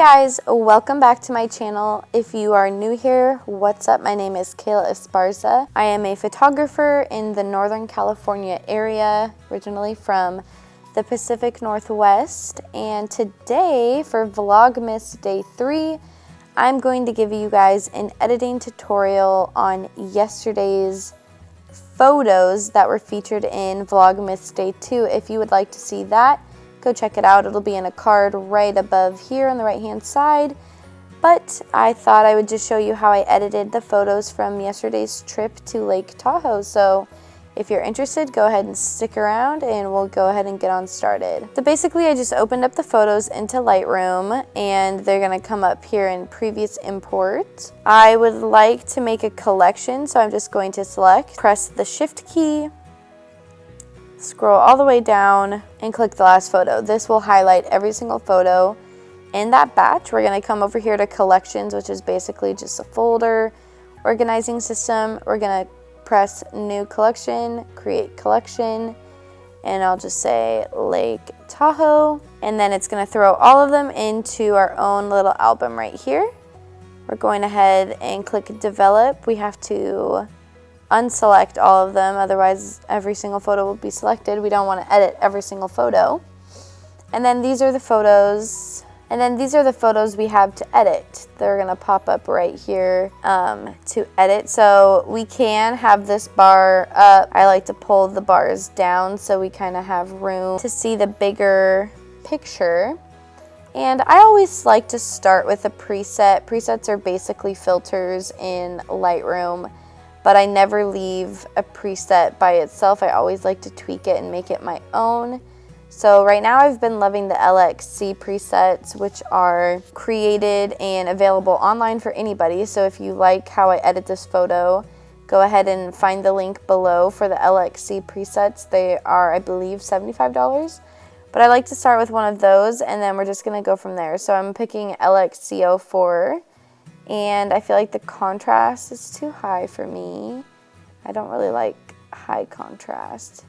guys, welcome back to my channel. If you are new here, what's up? My name is Kayla Esparza. I am a photographer in the Northern California area, originally from the Pacific Northwest. And today for Vlogmas Day 3, I'm going to give you guys an editing tutorial on yesterday's photos that were featured in Vlogmas Day 2. If you would like to see that, go check it out. It'll be in a card right above here on the right hand side. But I thought I would just show you how I edited the photos from yesterday's trip to Lake Tahoe. So if you're interested, go ahead and stick around and we'll go ahead and get on started. So basically I just opened up the photos into Lightroom and they're gonna come up here in previous import. I would like to make a collection, so I'm just going to select, press the shift key, scroll all the way down and click the last photo. This will highlight every single photo in that batch. We're going to come over here to collections, which is basically just a folder organizing system. We're going to press new collection, create collection, and I'll just say Lake Tahoe, and then it's going to throw all of them into our own little album right here. We're going ahead and click develop. We have to unselect all of them, otherwise every single photo will be selected. We don't want to edit every single photo. And then these are the photos, we have to edit. They're gonna pop up right here to edit. So we can have this bar up. I like to pull the bars down so we kind of have room to see the bigger picture. And I always like to start with a preset. Presets are basically filters in Lightroom, but I never leave a preset by itself. I always like to tweak it and make it my own. So right now I've been loving the LXC presets, which are created and available online for anybody. So if you like how I edit this photo, go ahead and find the link below for the LXC presets. They are, I believe, $75. But I like to start with one of those and then we're just gonna go from there. So I'm picking LXC04. And I feel like the contrast is too high for me. I don't really like high contrast.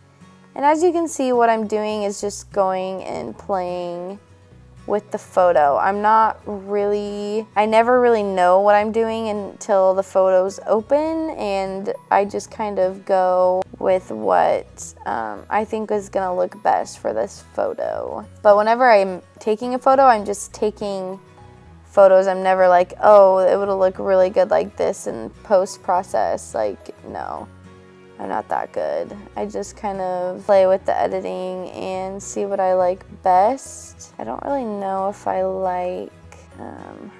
And as you can see, what I'm doing is just going and playing with the photo. I never really know what I'm doing until the photo's open, and I just kind of go with what I think is gonna look best for this photo. But whenever I'm taking a photo, I'm just taking photos. I'm never like, oh, it would look really good like this in post-process. Like, no, I'm not that good. I just kind of play with the editing and see what I like best. I don't really know if I like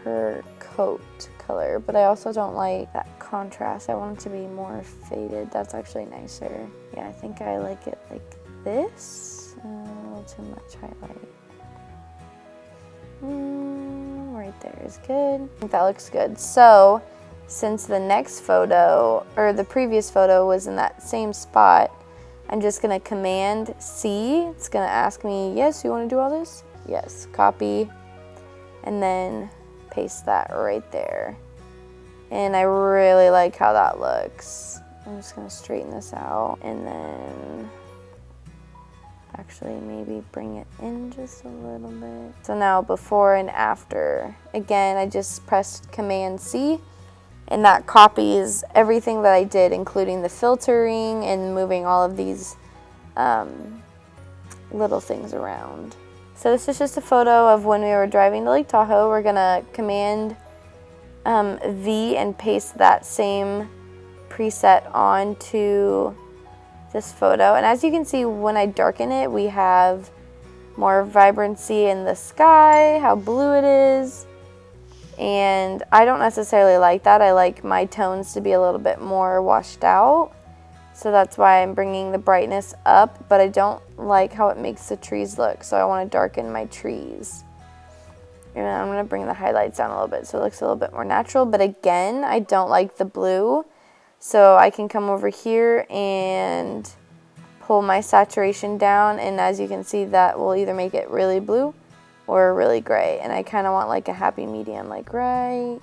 her coat color, but I also don't like that contrast. I want it to be more faded. That's actually nicer. Yeah, I think I like it like this. A little too much highlight. Right there is good. I think that looks good. So since the next photo, or the previous photo, was in that same spot, I'm just gonna Command C. It's gonna ask me, yes, you wanna do all this? Yes, copy, and then paste that right there. And I really like how that looks. I'm just gonna straighten this out and then actually maybe bring it in just a little bit. So now before and after. Again, I just pressed Command C and that copies everything that I did, including the filtering and moving all of these little things around. So this is just a photo of when we were driving to Lake Tahoe. We're gonna Command V and paste that same preset onto this photo, and as you can see, when I darken it, we have more vibrancy in the sky, how blue it is, and I don't necessarily like that. I like my tones to be a little bit more washed out, so that's why I'm bringing the brightness up, but I don't like how it makes the trees look, so I want to darken my trees. And I'm going to bring the highlights down a little bit so it looks a little bit more natural, but again, I don't like the blue. So I can come over here and pull my saturation down, and as you can see, that will either make it really blue or really gray. And I kind of want like a happy medium, like right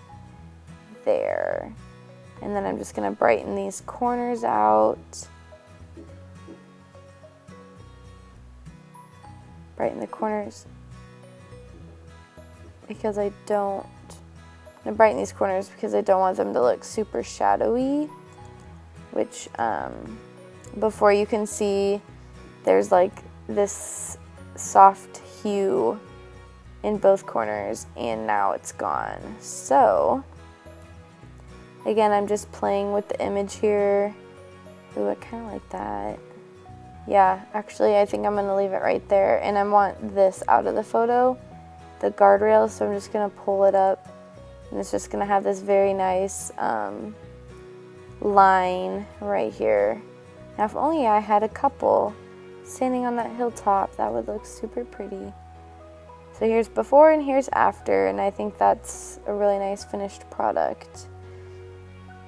there. And then I'm just gonna brighten these corners out. Brighten the corners. because I'm gonna brighten these corners because I don't want them to look super shadowy, which before you can see there's like this soft hue in both corners, and now it's gone. So again, I'm just playing with the image here. Ooh, I kind of like that. Yeah, actually I think I'm gonna leave it right there, and I want this out of the photo, the guardrail, so I'm just gonna pull it up, and it's just gonna have this very nice line right here. Now if only I had a couple standing on that hilltop, that would look super pretty. So here's before and here's after, and I think that's a really nice finished product.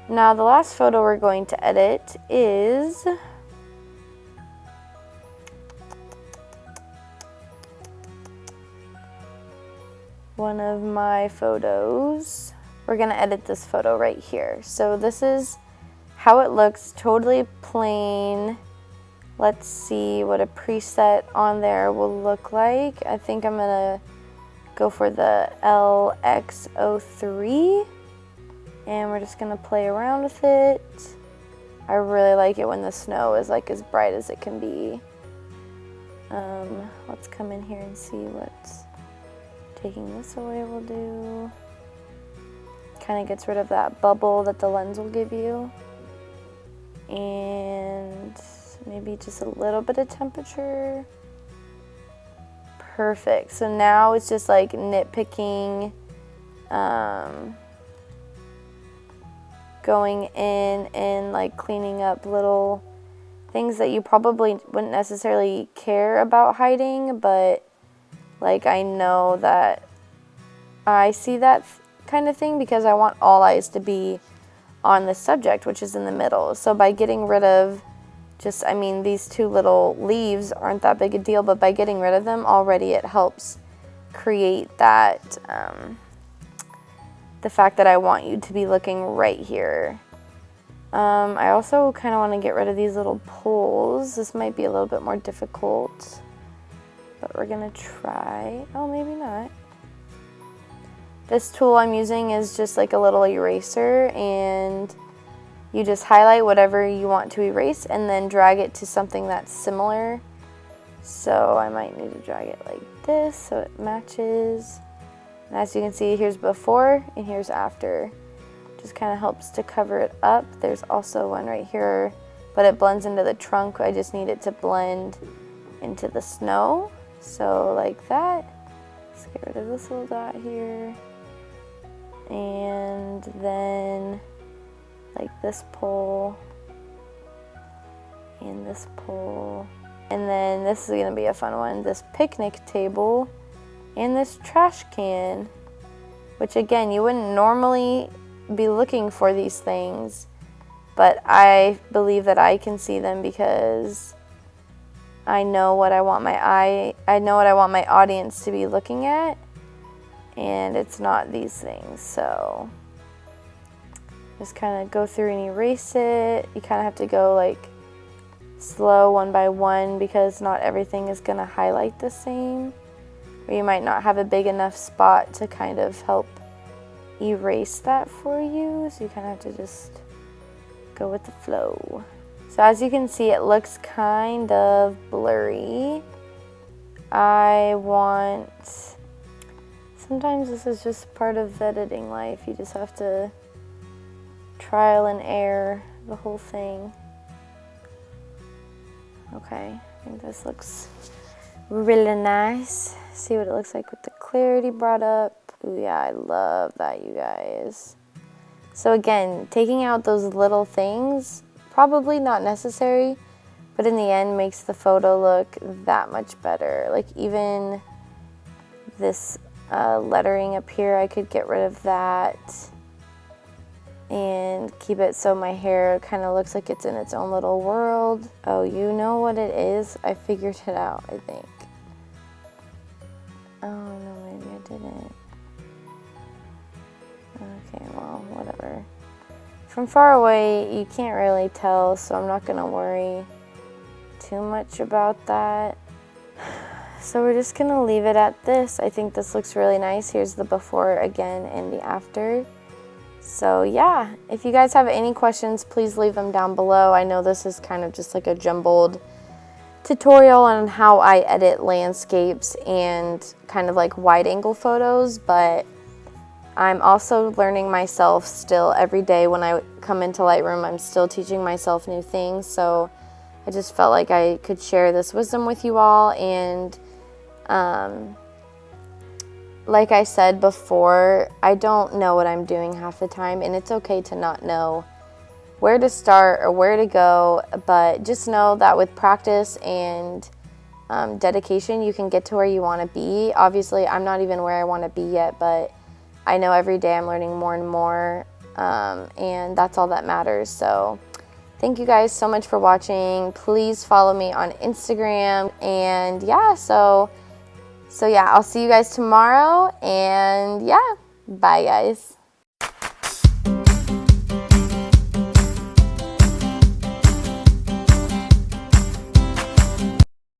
Now the last photo we're going to edit is one of my photos. We're gonna edit this photo right here. So this is how it looks, totally plain. Let's see what a preset on there will look like. I think I'm gonna go for the LX03, and we're just gonna play around with it. I really like it when the snow is like as bright as it can be. Let's come in here and see what's taking this away will do. Kind of gets rid of that bubble that the lens will give you. And maybe just a little bit of temperature. Perfect. So now it's just like nitpicking, going in and like cleaning up little things that you probably wouldn't necessarily care about hiding, but like I know that I see that kind of thing because I want all eyes to be on the subject, which is in the middle. So by getting rid of just, I mean, these two little leaves aren't that big a deal, but by getting rid of them already, it helps create that, the fact that I want you to be looking right here. I also kind of want to get rid of these little poles. This might be a little bit more difficult, but we're gonna try. Oh, maybe not. This tool I'm using is just like a little eraser, and you just highlight whatever you want to erase and then drag it to something that's similar. So I might need to drag it like this so it matches. And as you can see, here's before and here's after. Just kind of helps to cover it up. There's also one right here, but it blends into the trunk. I just need it to blend into the snow. So like that. Let's get rid of this little dot here. And then like this pole and this pole. And then this is gonna be a fun one, this picnic table and this trash can, which again, you wouldn't normally be looking for these things, but I believe that I can see them because I know what I want I know what I want my audience to be looking at, and it's not these things. So just kind of go through and erase it. You kind of have to go like slow one by one because not everything is going to highlight the same, or you might not have a big enough spot to kind of help erase that for you. So you kind of have to just go with the flow. So as you can see, it looks kind of blurry. Sometimes this is just part of editing life. You just have to trial and error the whole thing. Okay, I think this looks really nice. See what it looks like with the clarity brought up. Ooh, yeah, I love that, you guys. So again, taking out those little things, probably not necessary, but in the end makes the photo look that much better. Like even this lettering up here, I could get rid of that and keep it so my hair kind of looks like it's in its own little world. Oh, you know what it is? I figured it out, I think. Oh no, maybe I didn't. Okay, well, whatever. From far away, you can't really tell, so I'm not gonna worry too much about that. So we're just gonna leave it at this. I think this looks really nice. Here's the before again and the after. So yeah, if you guys have any questions, please leave them down below. I know this is kind of just like a jumbled tutorial on how I edit landscapes and kind of like wide angle photos, but I'm also learning myself still every day. When I come into Lightroom, I'm still teaching myself new things, so I just felt like I could share this wisdom with you all. And like I said before, I don't know what I'm doing half the time, and it's okay to not know where to start or where to go, but just know that with practice and dedication, you can get to where you want to be. Obviously, I'm not even where I want to be yet, but I know every day I'm learning more and more, and that's all that matters. So thank you guys so much for watching. Please follow me on Instagram, and yeah, so yeah, I'll see you guys tomorrow, and yeah, bye guys.